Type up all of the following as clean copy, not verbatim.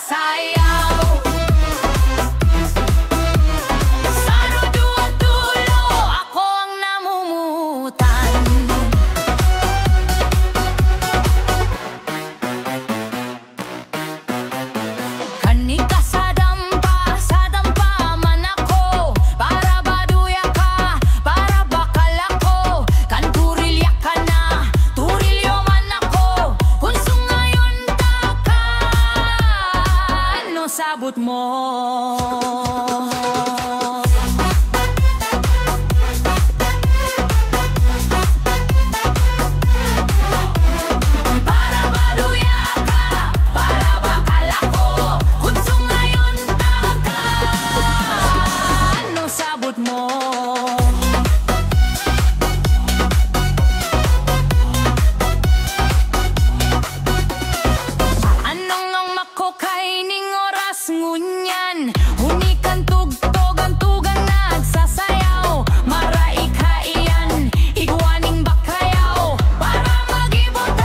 sayaw. Sa dulo, ako ang namumutan. Kanika sa dampa man ako. Para baduya ka, para bakal ako. Kan turilya ka na, turilyo man ako. Punso ngayon takan, no sabot mo. Para baduya ka, para bakal ako. Punso ngayon takan, no sabot mo. Anong ang makokaining oras ngunyan? Unikan tugtog ang tugang nagsasayaw. Marai ka iyan, igwaning bakayaw. Para magibutan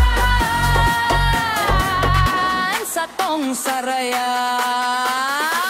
sa tong sarayan.